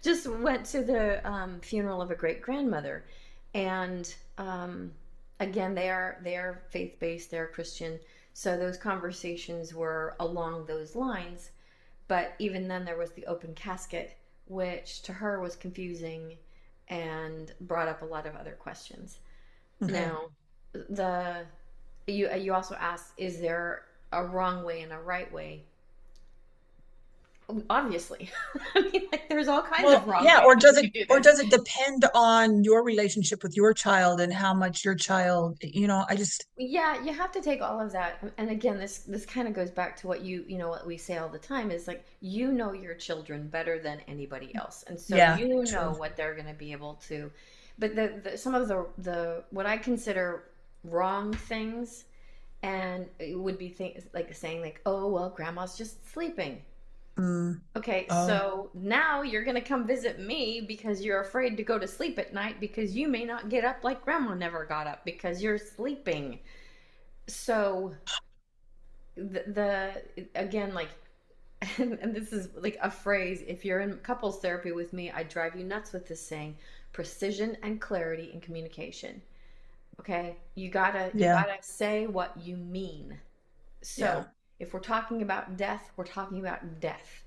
just went to the funeral of a great grandmother, and again, they are faith based, they're Christian, so those conversations were along those lines. But even then, there was the open casket, which to her was confusing and brought up a lot of other questions. Okay. Now, the you also asked, is there a wrong way and a right way? Obviously. I mean, like, there's all kinds of Well, wrong yeah, ways that you do or this. does it depend on your relationship with your child and how much your child, I just, Yeah, you have to take all of that. And again, this kind of goes back to what what we say all the time is like, you know your children better than anybody else. And so yeah, you know true. what they're going to be able to. But the some of the what I consider wrong things, and it would be things like saying like, "Oh, well, grandma's just sleeping." Mm. Okay, Oh, so now you're gonna come visit me because you're afraid to go to sleep at night because you may not get up like grandma never got up because you're sleeping. So the again, like, and this is like a phrase, if you're in couples therapy with me, I drive you nuts with this saying: precision and clarity in communication. Okay, you yeah, gotta say what you mean. yeah. So if we're talking about death, we're talking about death.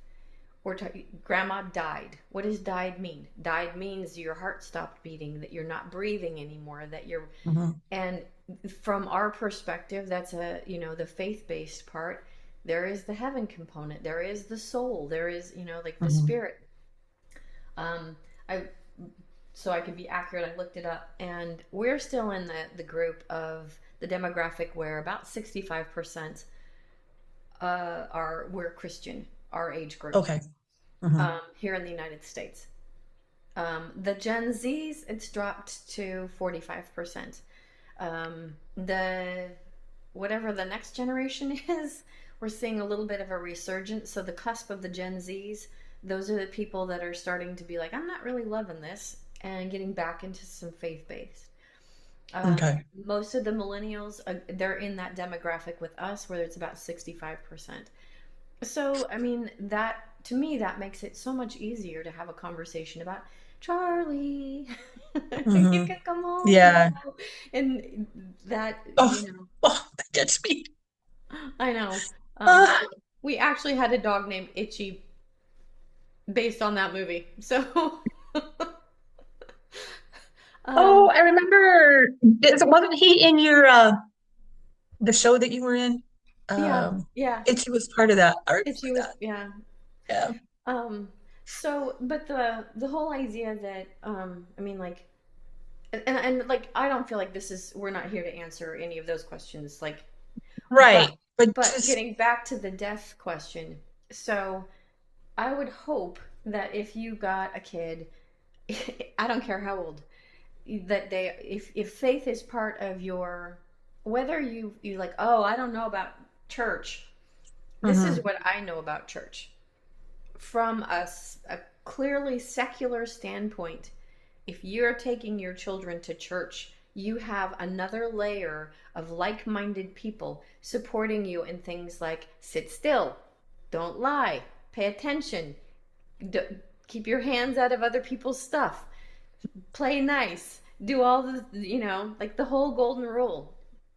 Grandma died. What does died mean? Died means your heart stopped beating, that you're not breathing anymore, that you're, Hmm. and from our perspective, that's the faith-based part. There is the heaven component. There is the soul. There is, like the Hmm. spirit. Um, I so I could be accurate. I looked it up, and we're still in the group of the demographic where about 65% are we're Christian, our age group, Okay. Hmm. here in the United States. The Gen Zs, it's dropped to 45%. The whatever the next generation is, we're seeing a little bit of a resurgence. So the cusp of the Gen Zs, those are the people that are starting to be like, I'm not really loving this, and getting back into some faith based. Okay. Most of the millennials, they're in that demographic with us, where it's about 65%. So, I mean, that to me, that makes it so much easier to have a conversation about Charlie. You Hmm. can come home Yeah. now. And that, Oh, oh, that gets me. I know. Uh, We actually had a dog named Itchy based on that movie. So, oh, um, I remember. Wasn't he in the show that you were in? yeah, Um, yeah. Itchy was part of that. I remember Itchy was, that. yeah. Yeah. Um, but the whole idea that, I mean, like, and like, I don't feel like we're not here to answer any of those questions. Like, but Right. But but just, getting back to the death question, so I would hope that if you got a kid, I don't care how old, that if faith is part of your, whether you like, oh, I don't know about church. This is hmm. what I know about church from a clearly secular standpoint. If you're taking your children to church, you have another layer of like minded people supporting you in things like sit still, don't lie, pay attention, d- keep your hands out of other people's stuff, play nice, do all like the whole golden rule: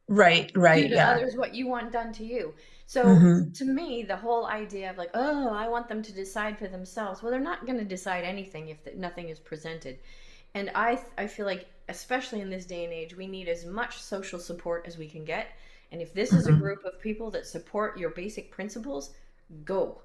Right, do right, to yeah. others what you want done to you. So Hmm. to me, the whole idea of like, oh, I want them to decide for themselves. Well, they're not going to decide anything if nothing is presented. And I feel like, especially in this day and age, we need as much social support as we can get. And if this is a Hmm. group of people that support your basic principles, go.